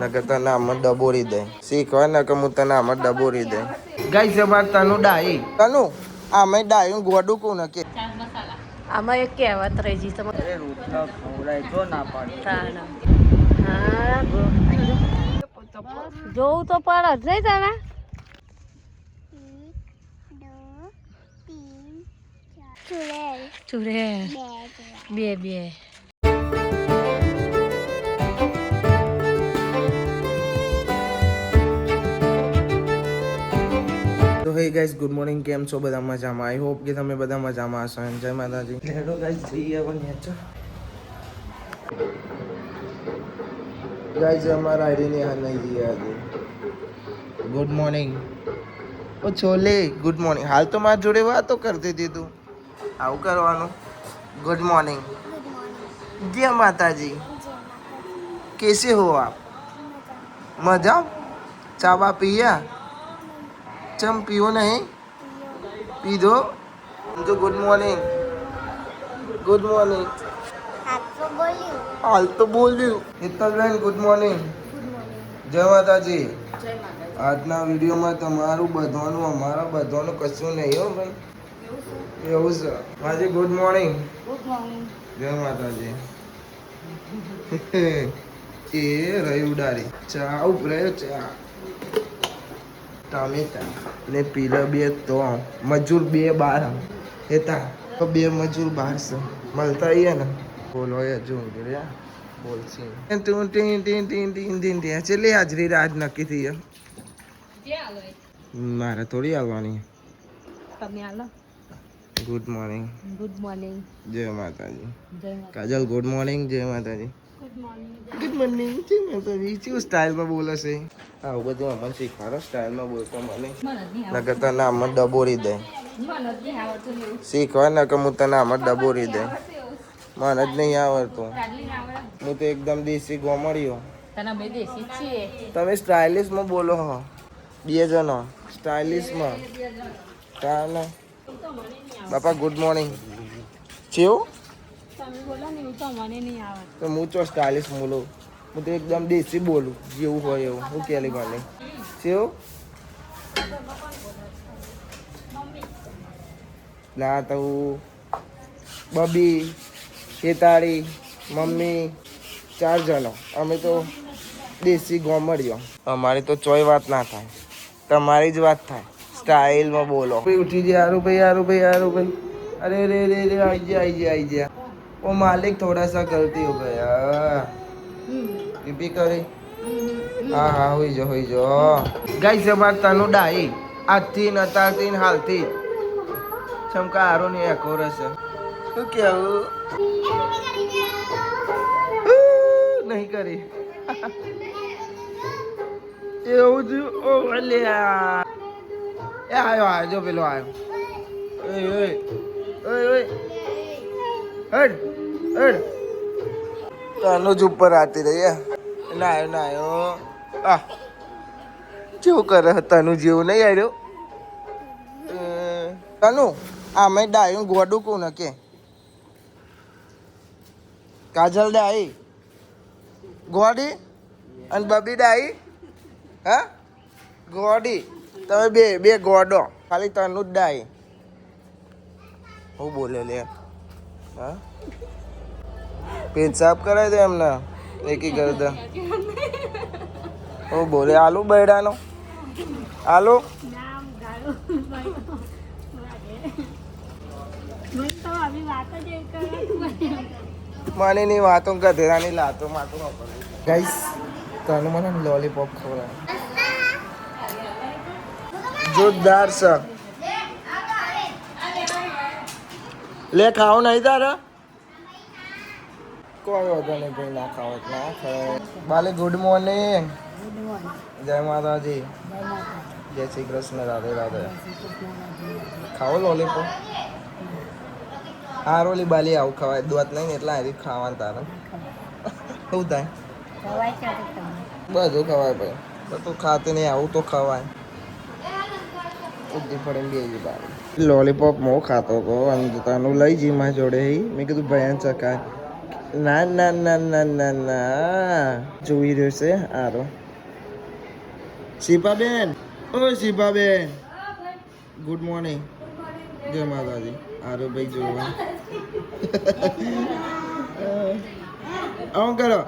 નકર તને આમ જ ડબોરી દે શીખવા નકર હું તને આમ જ ડબોરી દે ગાઈસ અમાર તનું ડાઈ તનું આમે ડાયું ગોડું કોને કે આમાં એક કહેવત રહી જી તમે રોટલા ખવડાય તો ના પાડે હા જોવું તો પડે જ નહીં તારા ચુડેલ બે તો હે ગાઈસ ગુડ મોર્નિંગ કેમ છો બધા મજામાં આઈ હોપ કે તમે બધા મજામાં હશો જય માતાજી હેડો ગાઈસ જઈએ હવે નેચર ગાઈસ અમારા આઈડી ને નહીં જઈએ આજે ગુડ મોર્નિંગ ઓ છોલે ગુડ મોર્નિંગ હાલ તો મારા જોડે વાતો કરતી હતી તું આવું કરવાનું ગુડ મોર્નિંગ જય માતાજી कैसे हो आप मजा चावा पिया चम पियो नहीं पी दो तो गुड मॉर्निंग हाल तो बोल्યું હિતલબેન ગુડ મોર્નિંગ જય માતાજી આજના વિડીયોમાં તમારું બધાનું અમારા બધાનું કશું નહીં હો ભાઈ એવું છે આજે ગુડ મોર્નિંગ જય માતાજી એ રહી ઉડાડી ચા ઉભરાયો ચા ટામેટા ને પીલા બે તો મજૂર બે બાર હતા તો બે મજૂર બાર છે મળતા આવીએ ને બોલો હજુ ઊંઘી બોલશી તું tin tin tin tin tin tin છેલ્લી હાજરી રાત નક્કી થઈ મારે થોડી આવવાની તમે આલો ગુડ મોર્નિંગ જય માતાજી જય કાજલ ગુડ મોર્નિંગ જય માતાજી ગુડ મોર્નિંગ જય માતાજી શું સ્ટાઇલમાં બોલે છે આવું બધું અમને શીખવાડો સ્ટાઇલમાં બોલતો મને નકર તને આમ જ ડબોરી દે શીખવા નકર હું તને આમ જ ડબોરી દે મને જ નહીં આવડતું હું તો એકદમ દેશી ગોમડ્યો તમે સ્ટાઇલિશમાં બોલો હો બે જણો સ્ટાઇલિશમાં ચાલો બાપા ગુડ મોર્નિંગ કેવું તો હું ચો સ્ટાઇલિશ બોલું હું તો એકદમ દેશી બોલું જેવું હોય એવું હું કેલી મને કેવું ના તો બબી ખેતાળી મમ્મી 4 જણો અમે તો દેશી ગોમડીઓ અમારી તો ચોય વાત ના થાય તમારી જ વાત થાય સ્ટાઇલમાં બોલો ઉઠી જાય હારું ભાઈ अरे रे रे रे आई जा वो मालिक थोड़ा सा गलती हो गया पीपी करे हाँ हाँ हुई जो गाइस हमार तनु डाई આજથી નતારથી હાલથી ચમકા હારો ને એકોરસ શું કેવું નહીં કરી એવું જ ઓ અલ્યા એ આયો જો પેલો આયો ઓય હડ તનું જ ઉપર આતી રહી નાયો આ જેવું કરે તનું જેવું નહીં આવ્યો તનું આમે ડાયું ગોડું કોને કે કાજલ ડાઈ ગોડી અને બબી ડાઈ હા ગોડી તમે બે ગોડો ખાલી તનું જ ડાઈ હું બોલે લે હા પેટ સાફ કરાવી દે એમને એકી કરી દે હું બોલે આલુ બૈડાનો આલુ મને ની વાતો ગધેરાની લાતો માતો ગાઈસ તને મને લોલીપોપ ખવડાવે જોરદાર છે લે ખાવ નહીં તારે કોઈ વાંધો નહીં ભાઈ ના ખાવ ના ખાવ બાલે ગુડ મોર્નિંગ જય માતાજી જય શ્રી કૃષ્ણ રાધે રાધે ખાઓ લોલીપોપ હા રોલી બાલી આવું ખવાય દોત નહીં એટલે હારી ખાવાનું તારે શું થાય બધું ખવાય ભાઈ બધું ખાતે નહીં આવું તો ખવાય ઉગી પડે બે બાર લોલીપોપ મો ખાતો કહો અને તનું લઈ જી મારી જોડે મેં કીધું ભયાન ચકાય ના ના ના ના ના ના જોઈ રહ્યો છે આરો શિપાબેન ઓ શિપાબેન ગુડ મોર્નિંગ જય માતાજી આરો ભાઈ જોવા આમ કરો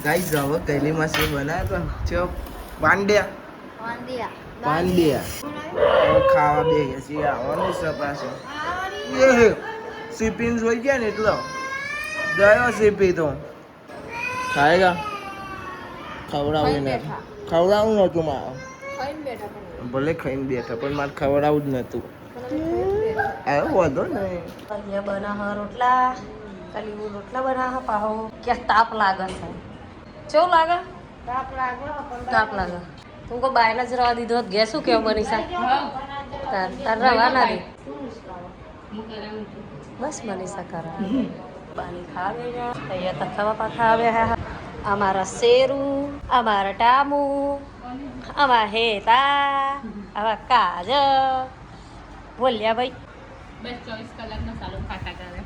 ગાઈસ હવે કૈલી માં શું બનાવ્યો તો પાંડ્યા હવે ખાવા બે છીએ આવવાનું છે પાછું સિપિન જોઈ ગયા ને એટલો ગયો સિપી તો ખાએગા ખવડાવું નતું મારે ભલે ખાઈને બેઠા પણ મારે ખવડાવું જ નતું આવ્યો વાંધો ને અહીંયા બનાવ રોટલા ખાલી રોટલા બનાવ પાહો ક્યાં તાપ લાગે છે કેવું લાગે તાપ લાગે તું કો બાયના જ રવા દીધો ગેસ શું કેવું બની સા તાર રવા ના દે બસ મનીષા કરા પાણી ખાવે અહીંયા તખાવા પાછા આવ્યા અમારા શેરું અમારા ટામુ અમારા હેતા આવા કાજ બોલ્યા ભાઈ બસ 24 કલાક મસાલો ખાતા કરે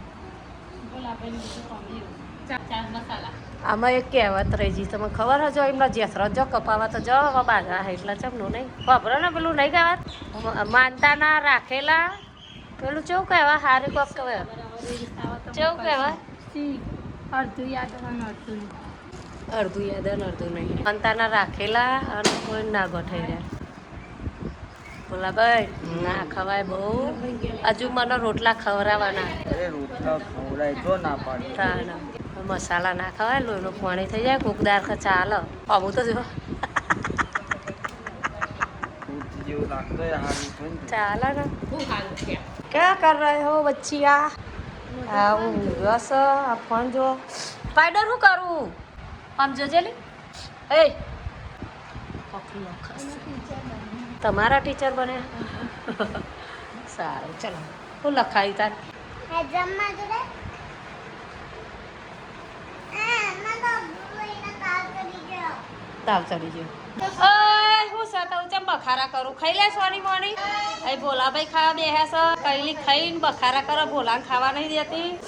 બોલ આપણે ચાર મસાલા આમાં એક કહેવત રહી જી તમે ખબર હજો એમના જેસરો જો કપાવા તો જો બાજા એટલા ચમનું નહીં ખબર ને પેલું નહીં કહેવાત માનતા ના રાખેલા પેલું ચેવું કહેવા હારે કોક કહેવાય ચેવું કહેવાય અડધું યાદ અને અડધું યાદ અને અડધું નહીં માનતા ના રાખેલા અને કોઈ ના ગોઠાઈ રહ્યા બોલા ભાઈ ના ખવાય બહુ હજુ મને રોટલા ખવડાવવાના રોટલા ખવડાય તો ના પાડે મસાલા ના ખવાય લોહીનું પાણી થઈ જાય કોકદાર ચાલે અમુક તો જો જેવું લાગતો ચાલે ને બહુ સારું છે क्या कर रहे हो बच्चिया બસ આ ફોન જો સ્પાઈડર શું કરું આમ જોજે લે એ તમારા ટીચર બને સારું ચલો હું લખાવી તાર તાવ ચડી ગયો હું સતાવું ચમ બખારા કરું ખાઈ લે સોની મોની અહીં ભોલા ભાઈ ખાવા બેહ્યા છે કઈલી ખાઈને બખારા કરે ભોલાને ખાવા નહીં દેતી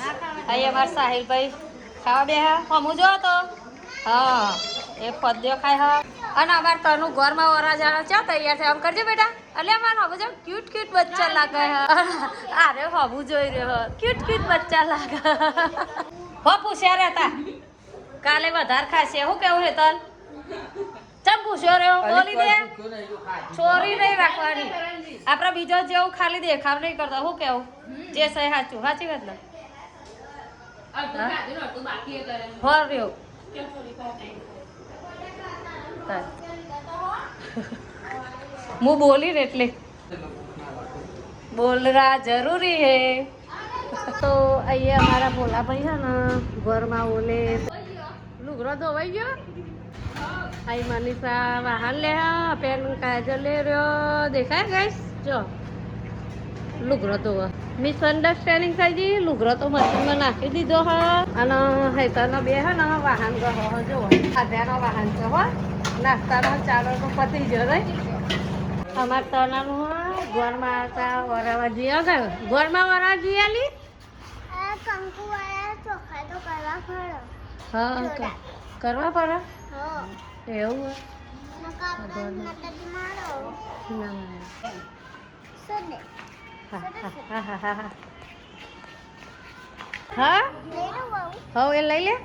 અહીં અમારા સાહિલભાઈ ખાવા બેહ્યા હમું જો તો હા એ પદ્યો ખાય હા અને અમારે તનું ઘરમાં વરા જાણો ચા તૈયાર છે આમ કરજો બેટા એટલે અમારે હબુ જો ક્યુટ ક્યુટ બચ્ચા લાગે અરે હબુ જોઈ રહ્યો ક્યુટ ક્યુટ બચ્ચા લાગે હો પૂછ્યા રહેતા કાલે વધારે ખાશે શું કેવું હે તન ચમ પૂછ્યો રહ્યો બોલી દે ચોરી નહીં રાખવાની આપડે બીજો જેવું ખાલી દેખાવ નહીં કરતા શું કેવું જે સહી સાચું સાચી વાત ને હો રહ્યો હું બોલી ને એટલે બોલરા જરૂરી હે તો અહીંયા અમારા ભોલાભાઈ છે ને ઘરમાં ઓલે લુગરો ધોવાઈ ગયો અહીં મનીષા વાહન લે પેન કાજલ લે રહ્યો દેખાય ગાઈસ જો લુગરો ધોવા મિસઅન્ડરસ્ટેન્ડિંગ થઈ ગઈ લુગરો તો મશીનમાં નાખી દીધો હ અને હેતાનો બે હે ને વાહન ગયો જો આધાનો વાહન છે હો નાસ્તાનો ચાલો તો પતી ગયો નહીં અમારે તનાનું ઘરમાં આવતા વરાવા જઈએ ગયો ઘરમાં વરાવા જઈએ આલી હા કરવા પડે એવું હા હવ એ લઈ લે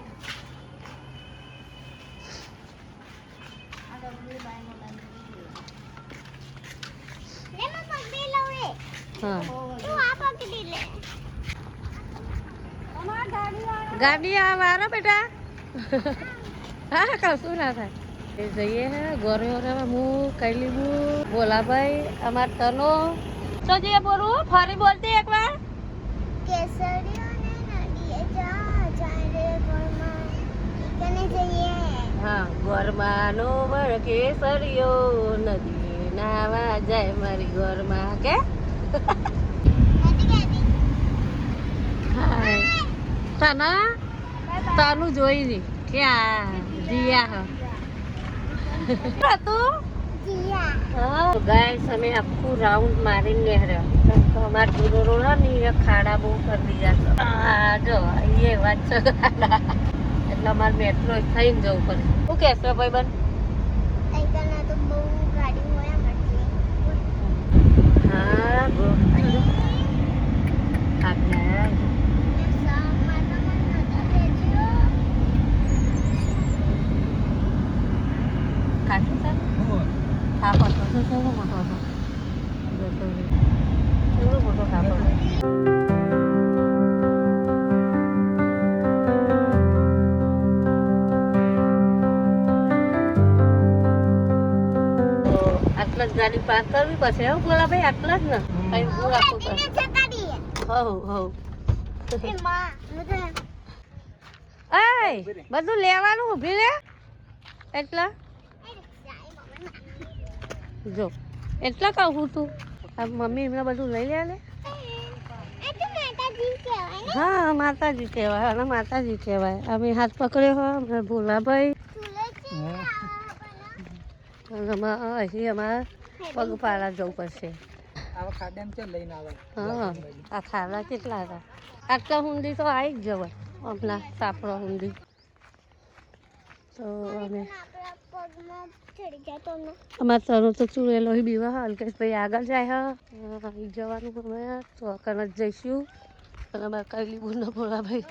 ગાડી આ વારો બેટા હા કશું ના થાય જઈએ હે ગોરે ગોરે હું કઈલી હું બોલાભાઈ અમાર તનો શું જઈએ બોલું ફરી બોલતી એકવાર હા ઘરમાં નો બર કેસરીઓ નદી નાવા જાય મારી ઘરમાં કે તના તાનું જોઈ રી ક્યાં દિયા હતું ગાઈસ અમે આખું રાઉન્ડ મારીને નેહર્યા અમારા ટુરોરો ને એ ખાડા બહુ કરી દીધા છે. હા જો એ વાત છે ખાડા. એટલે અમારે મેટ્રો થઈને જવું પડે. શું કહેશો ભાઈ બન? હા ગો આગળ ખાટું છે હા પતો તો કેવો મોટો હતો કેવો મોટો ખાતો આટલા જ ગાડી પાર્ક કરવી પડશે એવું બોલા ભાઈ આટલા જ ને કઈ બહુ આપવું પડશે બધું લેવાનું ઊભી રે એટલા જો એટલા કહું તું આ મમ્મી એમને બધું લઈ લે ને હા માતાજી કહેવાય અને માતાજી કહેવાય અમે હાથ પકડ્યો હોય અમારા ભોલાભાઈ અહીં અમારા પગપાળા જવું પડશે હા આ ખાડા કેટલા હતા આટલા ઊંડી તો આવી જ જવાય હમણાં સાપડો ઊંડી તો અમે અમારે તરુ તો ચૂડેલો બીવા અલ્કેશભાઈ આગળ જાય હા જવાનું અમે તો અકન જ જઈશું અને અમારે કઈ બોલ ભોળા ભાઈ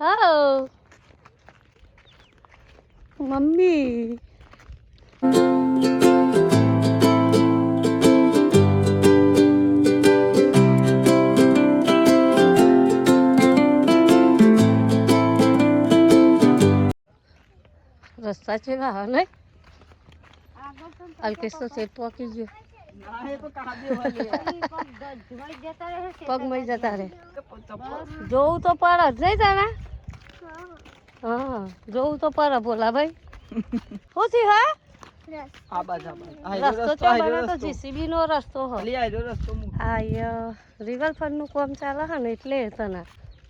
હા મમ્મી રસ્તા છે હા નહીં અલ્કેશ તો સેટ પહોંચી ગયો પગમાં જતા રહે જોવું તો પર જ નહીં તારા હા જોવું તો પર બોલા ભાઈ શું થયું હા રસ્તો તો બને તો જીસીબી નો રસ્તો હોય આ રિવરફ્રન્ટ નું કામ ચાલે છે ને એટલે તને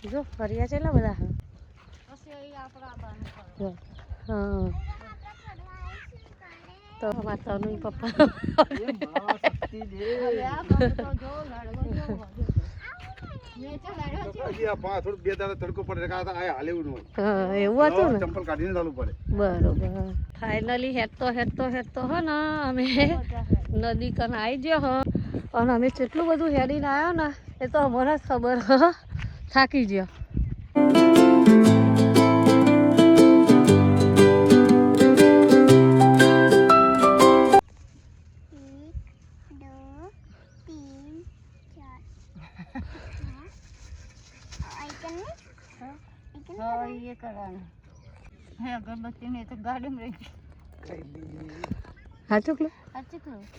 જો ફર્યા છે બધા હા તો માતા નું પપ્પા એવું હતું ને બરોબર ફાઇનલી હેડતો હો ને અમે નદી કન આવી ગયો હો અને અમે કેટલું બધું હેડીને આવ્યો ને એ તો અમારા ખબર થાકી ગયો ये करवाना है अगरबत्ती ने तो गाड़ी में रही हाँ चुकलो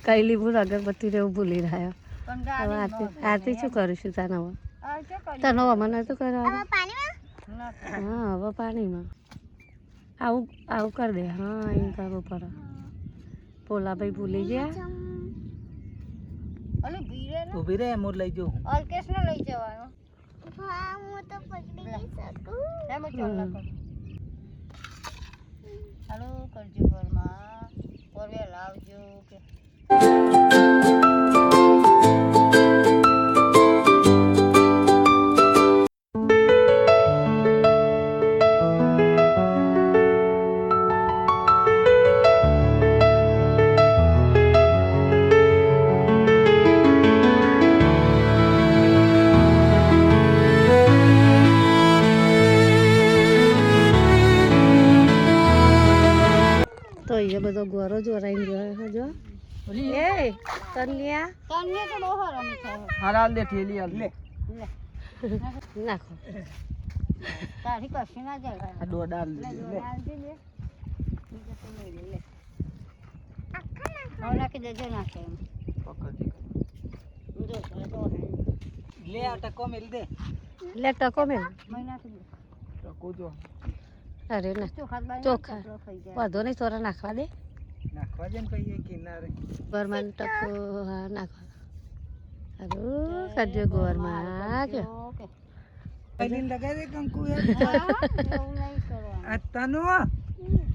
कईली भूल अगरबत्ती रे भूली रहा आरती શું કરીશું તને મને તો કરવા હા હવે પાણીમાં આવું કરી દે હા એમ કરવું પડે પોલા ભાઈ ભૂલી ગયા ઉભી રે મોર લઈ જાઉં અલ્કેશ ને લઈ જવાનો હા હું તો પકડી નહીં શકું એમ જ ચાલો કરજો ઘરમાં ઓરે લાવજો કે તો એ બધો ગોરો જોરાઈ ગયો જો એ તન્યા તો બહુ હરામી થાય હાલ લે ઠેલી હાલ લે નાખો તારી કશી ના જાય આ દોડાલ લે હવે નાખી દેજો નાખે એમ પકડ જો લે આ ટકો મેલ દે લે ટકો મેલ નાખી દે ટકો જો અરે ના ચોખા વધો નહીં થોડા નાખવા દે નાખવા દે ને કહીએ કિનારે ગોરમાં ટકો હા નાખવા અરે કરજો ગોરમાં કે પહેલી લગાઈ દે કંકુ આ તનો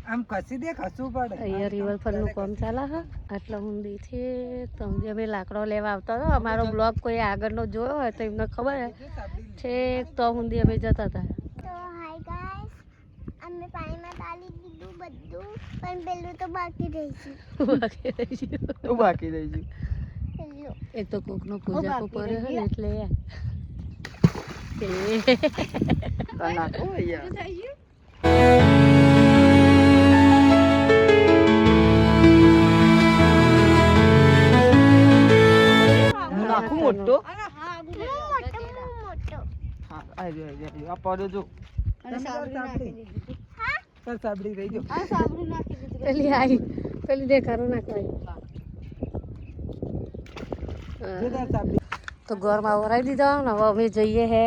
આમ કસી દે કસું પડે અહીંયા રિવરફ્રન્ટનું કામ ચાલે છે આટલા ઊંડીથી તો અમે લાકડો લેવા આવતા હતા અમારો બ્લોગ કોઈ આગળનો જોયો હોય તો એમને ખબર છે તો ઊંડી અમે જતા હતા તો હાય ગાઈસ અમે પાણીમાં તાલી દીધું બધું પણ પેલું તો બાકી રહી ગયું બાકી રહી ગયું પેલું એક તો કોકનો પૂજા પડ્યો છે ને એટલે નાખો યાર નાખું મોટો મોટો હા આવી આ પડ્યો જો સાબડી રહી જો પેલી આવી પેલી દેખાડો નાખવાય તો ઘરમાં ઓરાઈ દીધો ને હવે અમે જઈએ હે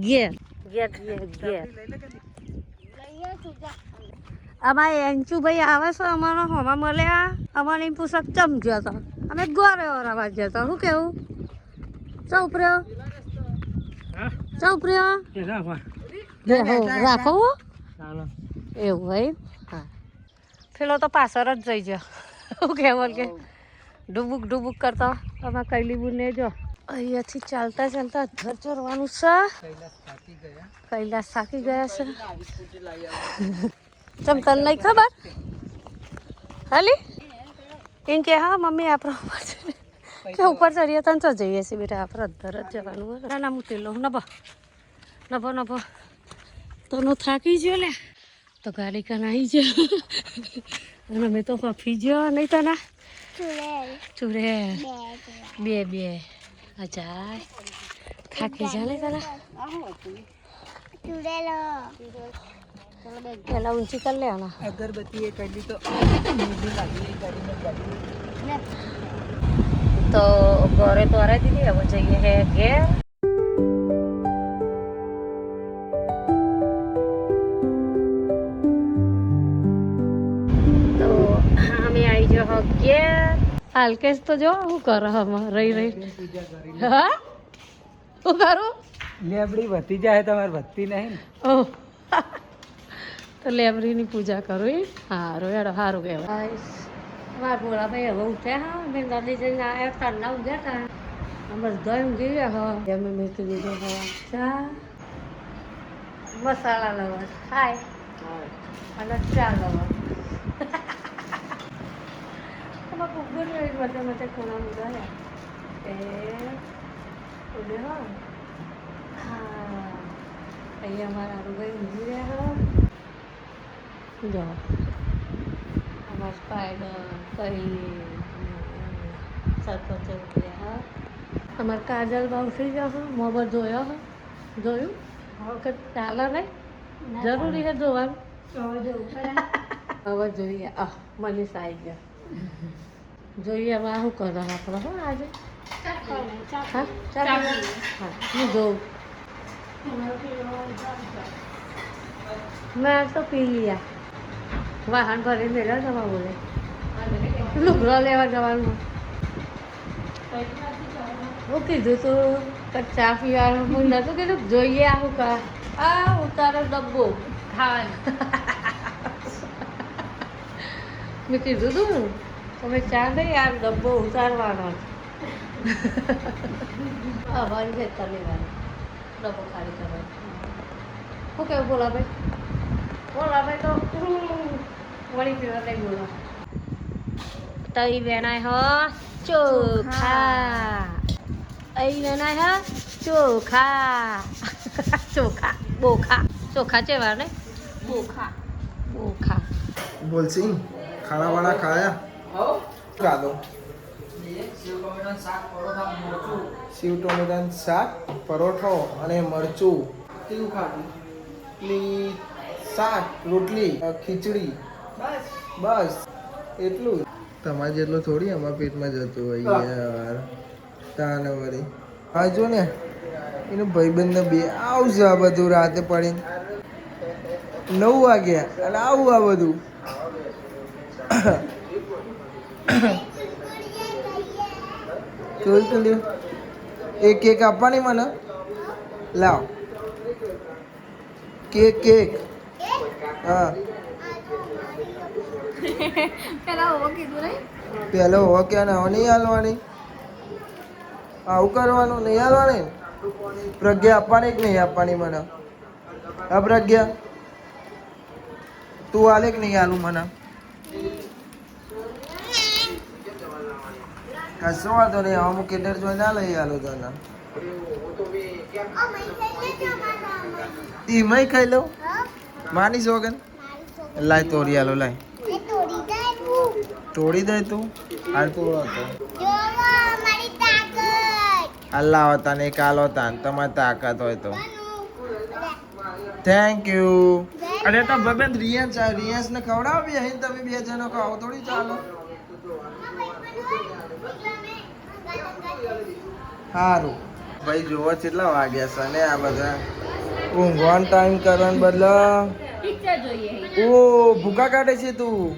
ઘેર ઘેર ઘેર ઘેર અમારે એન્ચુભાઈ આવે છે અમારો હોમાં મળ્યા અમારે એમ પૂછક ચમ ગયો હતો અમે ગોરે ઓરાવા ગયા હતા શું કેવું ચૌપર્યો ચૌપર્યો રાખો એવું હોય હા પેલો તો પાછળ જ જઈ ગયો શું કહેવું કે ડૂબુક ડૂબુક કરતા અમે કૈલીબુર ને જો અહીંયાથી ચાલતા ચાલતા ઘર ચોરવાનું છે કૈલાસ થાકી ગયા છે ચમ તને નહીં ખબર હાલી એમ કે હા મમ્મી આપણે ઉપર કે ઉપર ચડીએ તને તો જઈએ છીએ બેટા આપણે અધર જ જવાનું હોય ના મૂકી લો નભો નભો નભો તનો થાકી ગયો લે તો ગાડી કાન આવી ગયો અને અમે તો ફફી ગયો નહીં તને ચુડેલ ચુરે બે અચ્છા થાકી જા ને તને ચુડેલો પેલા ઊંચી કરી લેવાના અગરબત્તી એ કરી તો તો ઘરે તો હરાઈ દીધી હવે જઈએ હે ઘેર તો અમે આવી જાઓ ઘેર હાલકેશ તો જો શું કરે હમણાં રહી હા શું કરું લેબડી વધી જાય તમારે વધતી નહીં ઓહ તો લેબરીની પૂજા કરું એ સારું હેડો સારું કહેવાય મારા ભોળાભાઈ હવે ઉઠ્યા હા મેં નદી જઈને આવ્યા તારના ઊંઘ્યા હતા બધા ઊંઘી ગયા હા અમે મેકી દીધો હવા ચા મસાલા લવર હાય અને ચા લવર તમારે કુકર લઈ મતે ખૂણા ઊંઘ્યા એ ઉડે હા હા અહીંયા અમારા આરુભાઈ ઊંઘી રહ્યા હા જો અમારા સ્પાઈડર કઈ સરપંચ હા અમારે કાજલ ભાવ થઈ જશે મોબાઈલ જોયો હો જોયું કે ચાલે નહીં જરૂરી છે જોવાનું હવે જોઈએ મનીષ આવી ગયા જોઈએ હવે શું કરો આપણે હો આજે હા ચાલ હા હું જોઉં મેં તો પી લીયા વાહન ભરીને મેળવ્યા જવા બોલે લુગડો લેવા જવાનું હું કીધું તું કે ચા પીવાનું હું નતું કીધું જોઈએ આવું કા આ ઉતારો ડબ્બો ખાવાનું મેં કીધું તું તમે ચા નહીં આ ડબ્બો ઉતારવાનો અમારી ભેતર લેવાનો ડબ્બો ખાલી કરવાનો શું કેવું બોલાભાઈ તો વળી પીવા લઈ બોલો તઈ વેણાય હ ચોખા અહીં વેણાય હ ચોખા ચોખા બોખા ચોખા ચેવા ને બોખા બોલસી ખાના વાળા ખાયા ખાધો શિવ ટોમેટાનું શાક પરોઠો અને મરચું કેવું ખાધું એટલી શાક રોટલી ખીચડી બસ એટલું તમારે જેટલું થોડી અમારા પેટમાં જતું હોય યાર તાને વળી હા જો ને એનું ભાઈબંધને બે આવશે આ બધું રાતે પડીને 9 વાગ્યા અને આવું આ બધું જોઈ તો લ્યો એક કેક આપવાની મને લાવ કેક હા પેલા ઓવો કીધું નહીં પેલો હો કે ને હવે નહીં હાલવાની આવું કરવાનું નહીં હાલવાની પ્રજ્ઞા આપવાની કે નહીં આપવાની મને હા પ્રજ્ઞા તું હાલે કે નહીં હાલું મને કશો વાંધો નહીં હવે હું કિન્ડર જોઈ ના લઈ હાલું તને તીમય ખાઈ લઉં માની સોગન લાય તોડી હાલો લાય તોડી દે તું હાલ તોડો તો અલ્લાહ હોતા ને કાલ હોતા તમારી તાકાત હોય તો થેન્ક યુ અરે તો ભગવાન રિયાન્સ ને ખવડાવો બી અહીં તમે બે જણો ખાઓ થોડી ચાલો સારું ભાઈ જોવો કેટલા વાગ્યા છે ને આ બધા ઊંઘવાનો ટાઈમ કરવાનો બદલે પિક્ચર જોઈએ ઓ ભૂકા કાઢે છે તું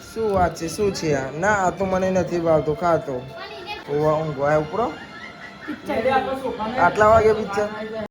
શું વાત છે શું છે આ ના આ તો મને નથી ભાવતું ખાતો ઊંઘવા ઉપરો આટલા વાગે પિક્ચર